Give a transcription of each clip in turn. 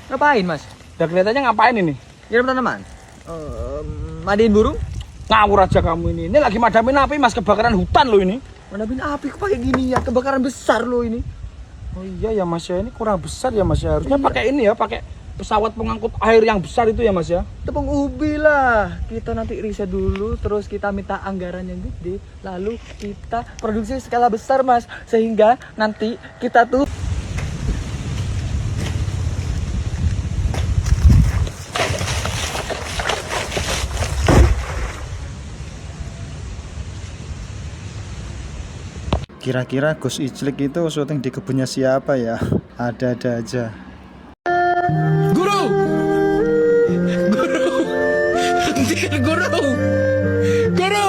Ngapain, Mas? Udah kelihatannya ngapain ini? Nyiram tanaman? Mandiin burung? Ngawur aja kamu ini. Ini lagi madamin api, Mas, kebakaran hutan loh ini. Madamin api kok pakai gini ya? Kebakaran besar loh ini. Oh iya ya, Mas ya, ini kurang besar ya, Mas ya. Harusnya pakai ini ya, pakai pesawat pengangkut air yang besar itu ya, Mas ya. Tepung ubi lah. Kita nanti riset dulu, terus kita minta anggaran yang gede, lalu kita produksi skala besar, Mas. Sehingga nanti kita tuh Kira-kira Gus Iclik itu syuting di kebunnya siapa ya? Ada-ada aja. Guru! Guru! Hentikan guru! Guru!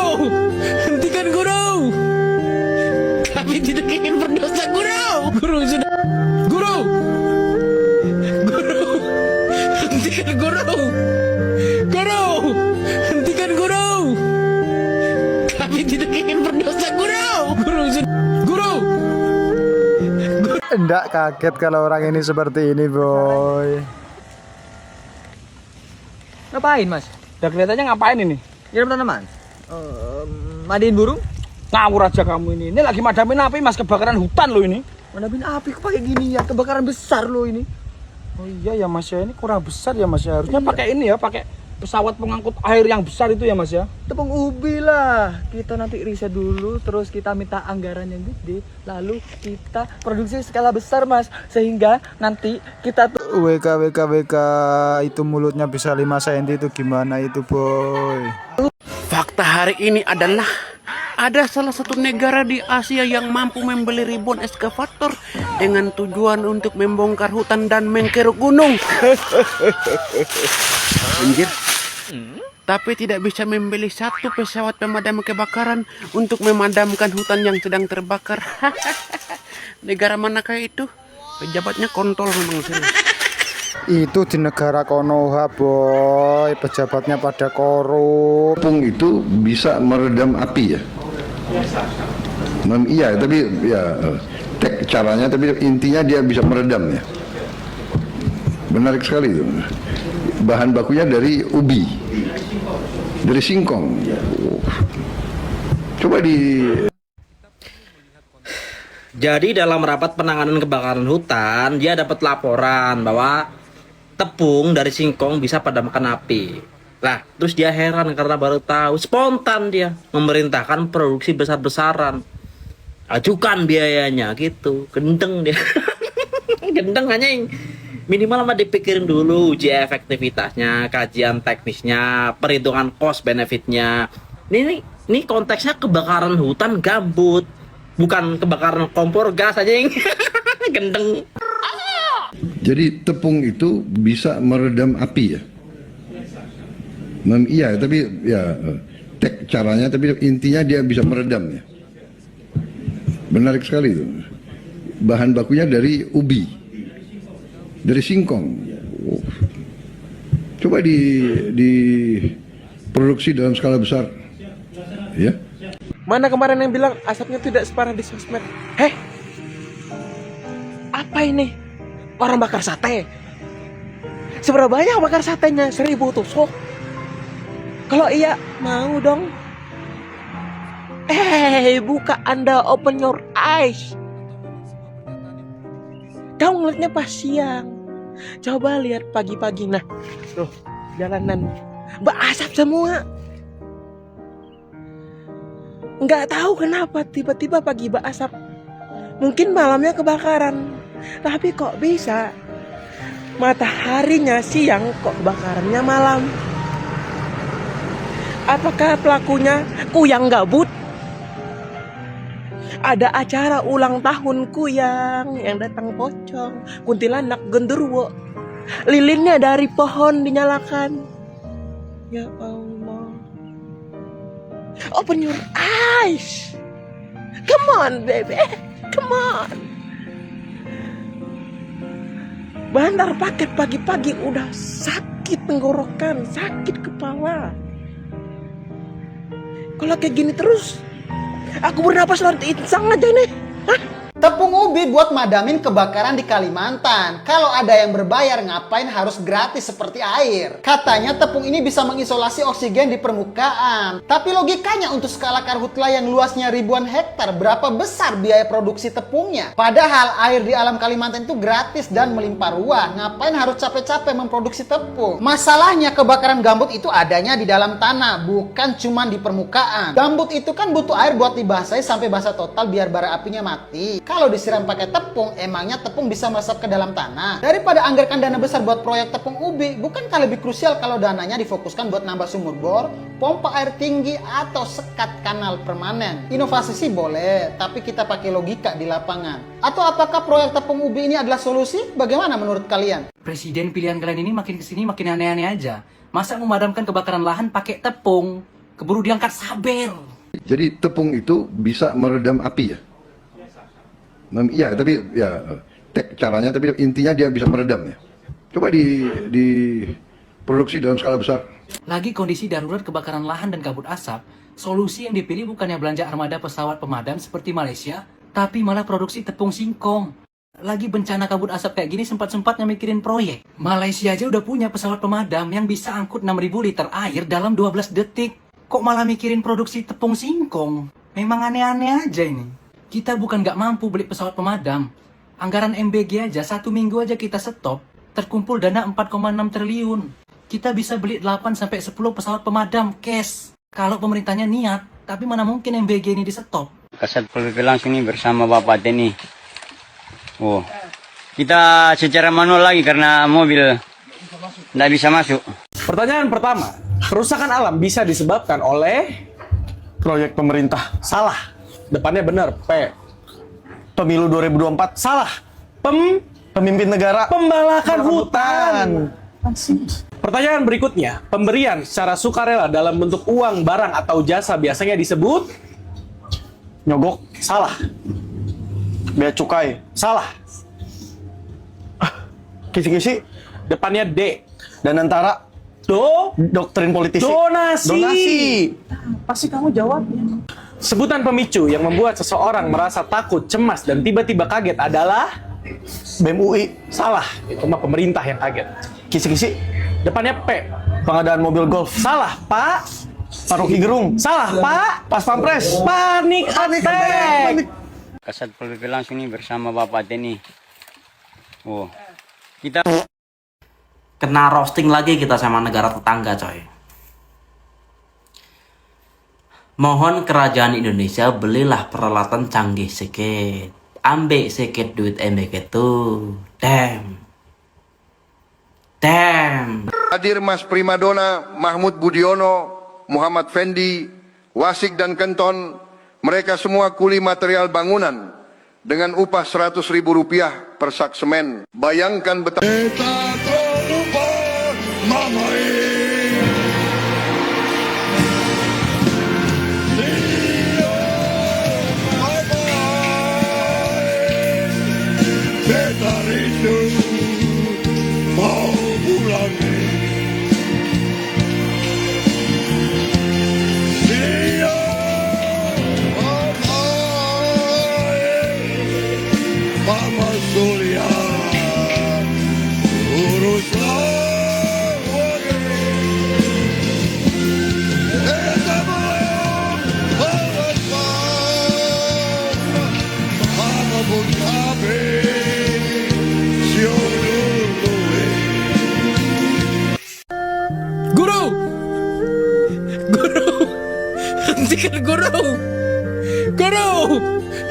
Hentikan guru! Kami tidak ingin berdosa guru! Guru sudah... Guru! Guru! Hentikan guru! Guru! Hentikan guru! Kami tidak ingin berdosa guru! Guru sudah... Guru! Enggak kaget kalau orang ini seperti ini, boy. ngapain, Mas? Udah kelihatannya ngapain ini? Nyiram tanaman? Mandiin burung? Ngawur aja kamu ini. Ini lagi madamin api, Mas, kebakaran hutan loh ini. Madamin api kok pakai gini ya? Kebakaran besar loh ini. Oh iya ya, Mas ya, ini kurang besar ya, Mas ya. Harusnya pakai ini ya, pakai pesawat pengangkut air yang besar itu ya, Mas ya. Tepung ubi lah. Kita nanti riset dulu, terus kita minta anggaran yang gede, lalu kita produksi skala besar, Mas. Sehingga nanti kita tuh WK itu mulutnya bisa 5 cm itu gimana itu, boy? Fakta hari ini adalah ada salah satu negara di Asia yang mampu membeli ribuan eskavator dengan tujuan untuk membongkar hutan dan mengkeruk gunung. Anjir. Tapi tidak bisa membeli satu pesawat pemadam kebakaran untuk memadamkan hutan yang sedang terbakar. Negara manakah itu? Pejabatnya kontol memang serius. Itu di negara Konoha, boy. Pejabatnya pada korup. Tepung itu bisa meredam api ya? Iya, tapi ya caranya, tapi intinya dia bisa meredam ya. Menarik sekali itu. Bahan bakunya dari ubi, dari singkong. Coba di... Jadi dalam rapat penanganan kebakaran hutan, dia dapat laporan bahwa tepung dari singkong bisa padamkan api. Lah, terus dia heran karena baru tahu, spontan dia memerintahkan produksi besar-besaran. Ajukan biayanya gitu, gendeng dia. Gendeng anjing. Minimal mah dipikirin dulu uji efektivitasnya, kajian teknisnya, perhitungan cost benefitnya. Ini konteksnya kebakaran hutan gambut, bukan kebakaran kompor gas aja yang gendeng. Jadi tepung itu bisa meredam api ya? Iya, tapi ya caranya, tapi intinya dia bisa meredam ya. Menarik sekali itu. Bahan bakunya dari ubi, dari singkong. Coba di produksi dalam skala besar, ya. Mana kemarin yang bilang asapnya tidak separah di sosmed? Heh, apa ini? Orang bakar sate. Seberapa banyak bakar satenya? 1000 tusuk. Kalau iya, mau dong. Buka Anda, open your eyes. Kau ngeliatnya pas siang. Coba lihat pagi-pagi. Nah, tuh, jalanan berasap semua. Nggak tahu kenapa tiba-tiba pagi berasap. Mungkin malamnya kebakaran. Tapi kok bisa? Mataharinya siang, kok kebakarannya malam? Apakah pelakunya kuyang gabut? Ada acara ulang tahun kuyang yang datang pocong, kuntilanak genderuwo. Lilinnya dari pohon dinyalakan. Ya Allah. Open your eyes. Come on, baby. Come on. Bantar paket pagi-pagi udah sakit tenggorokan, sakit kepala. Kalau kayak gini terus, aku bernapas lantai insang aja nih. Hah? Tepung ubi buat madamin kebakaran di Kalimantan. Kalau ada yang berbayar, ngapain harus gratis seperti air? Katanya tepung ini bisa mengisolasi oksigen di permukaan. Tapi logikanya untuk skala karhutla yang luasnya ribuan hektar, berapa besar biaya produksi tepungnya? Padahal air di alam Kalimantan itu gratis dan melimpah ruah. Ngapain harus capek-capek memproduksi tepung? Masalahnya kebakaran gambut itu adanya di dalam tanah, bukan cuma di permukaan. Gambut itu kan butuh air buat dibasahi sampai basah total biar bara apinya mati. Kalau disiram pakai tepung, emangnya tepung bisa meresap ke dalam tanah? Daripada anggarkan dana besar buat proyek tepung ubi, bukankah lebih krusial kalau dananya difokuskan buat nambah sumur bor, pompa air tinggi, atau sekat kanal permanen? Inovasi sih boleh, tapi kita pakai logika di lapangan. Atau apakah proyek tepung ubi ini adalah solusi? Bagaimana menurut kalian? Presiden pilihan kalian ini makin kesini makin aneh-aneh aja. Masa memadamkan kebakaran lahan pakai tepung? Keburu diangkat saber. Jadi tepung itu bisa meredam api ya? Ya, tapi ya caranya, tapi intinya dia bisa meredam ya. Coba diproduksi dalam skala besar. Lagi kondisi darurat kebakaran lahan dan kabut asap, solusi yang dipilih bukannya belanja armada pesawat pemadam seperti Malaysia, tapi malah produksi tepung singkong. Lagi bencana kabut asap kayak gini sempat-sempatnya mikirin proyek. Malaysia aja udah punya pesawat pemadam yang bisa angkut 6.000 liter air dalam 12 detik. Kok malah mikirin produksi tepung singkong? Memang aneh-aneh aja ini. Kita bukan nggak mampu beli pesawat pemadam. Anggaran MBG aja 1 minggu aja kita stop, terkumpul dana 4,6 triliun. Kita bisa beli 8-10 pesawat pemadam cash. Kalau pemerintahnya niat, tapi mana mungkin MBG ini di stop. Kasat Pol PP langsung ini bersama Bapak Teni. Oh, kita secara manual lagi karena mobil nggak bisa masuk. Pertanyaan pertama, kerusakan alam bisa disebabkan oleh proyek pemerintah. Salah. Depannya benar, P. Pemilu 2024, salah. Pemimpin negara, pembalakan hutan. Pertanyaan berikutnya, pemberian secara sukarela dalam bentuk uang, barang, atau jasa biasanya disebut nyogok, salah. Bea cukai, salah. Kisi-kisi, depannya D. Dan antara doktrin politisi. Donasi. Pasti kamu jawabnya. Sebutan pemicu yang membuat seseorang merasa takut, cemas, dan tiba-tiba kaget adalah BEM UI. Salah, itu mah pemerintah yang kaget. Kisi-kisi, depannya P. Pengadaan mobil golf. Salah, Pak. Paroki Gerung. Salah, Pak. Pas Pampres. Panik attack. Kasat Pol PP langsung ini bersama Bapak Teni. Oh, kita Kena roasting lagi kita sama negara tetangga, coy. Mohon kerajaan Indonesia belilah peralatan canggih sedikit. Ambil sedikit duit MBK tuh. Damn. Hadir Mas Primadona, Mahmud Budiono, Muhammad Fendi, Wasik dan Kenton. Mereka semua kuli material bangunan dengan upah Rp100.000 per sak semen. Bayangkan betapa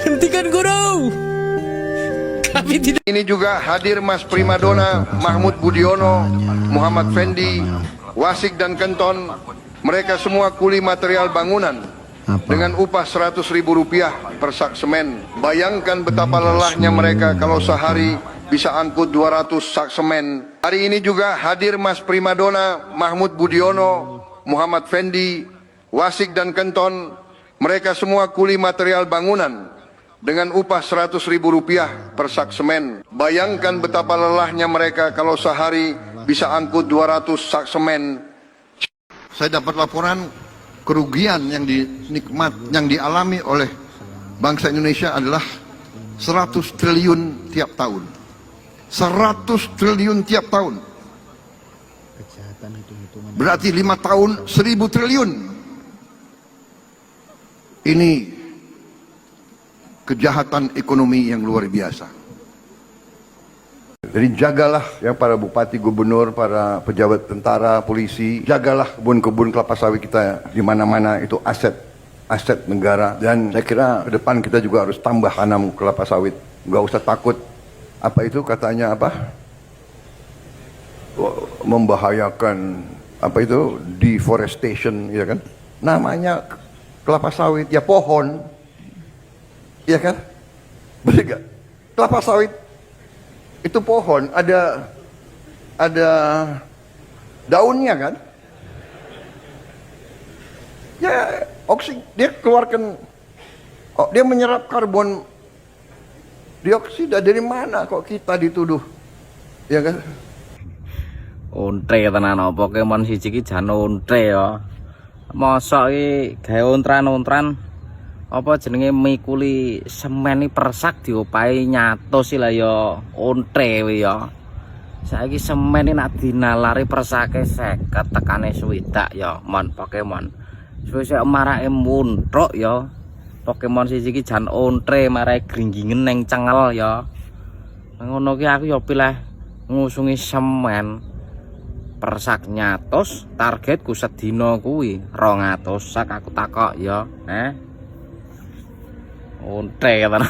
Hentikan guru. Kami tidak. ini juga hadir Mas Primadona, Mahmud Budiono, Muhammad Fendi, Wasik dan Kenton. Mereka semua kuli material bangunan dengan upah Rp100.000 per sak semen. Bayangkan betapa lelahnya mereka kalau sehari bisa angkut 200 sak semen. Hari ini juga hadir Mas Primadona, Mahmud Budiono, Muhammad Fendi, Wasik dan Kenton. Mereka semua kuli material bangunan dengan upah Rp100.000 per sak semen. Bayangkan betapa lelahnya mereka kalau sehari bisa angkut 200 sak semen. Saya dapat laporan kerugian yang dialami oleh bangsa Indonesia adalah 100 triliun tiap tahun. 100 triliun tiap tahun. Berarti 5 tahun 1000 triliun. Ini kejahatan ekonomi yang luar biasa. Jadi jagalah ya para bupati, gubernur, para pejabat tentara, polisi, jagalah kebun-kebun kelapa sawit kita di mana-mana, itu aset negara. Dan saya kira ke depan kita juga harus tambah tanam kelapa sawit. Nggak usah takut. Apa itu katanya apa? Membahayakan apa itu deforestation, ya kan? Namanya kelapa sawit ya pohon, ya kan? Betul nggak? Kelapa sawit itu pohon, ada daunnya kan? Ya oksigen, dia keluarkan, dia menyerap karbon dioksida. Dari mana kok kita dituduh, ya kan? Ontre tenan apa Pokemon siji iki jan ontre ya. Mosok iki gawe ontran-ontran apa jenenge mikuli semen iki persak diopahi nyatos lah ya ontre kuwi ya. Saiki semen iki nak dinalari persake 50 tekane 60 ya mon Pokemon. Suwe-suwe marake muntruk ya. Pokemon siji iki jan ontre marake gringgingen ning cengel ya. Ngono ki aku ya pilih ngusungi semen. Persak nyatos, targetku sedina kuwi 200 sak aku takok ya. Ontre tenan.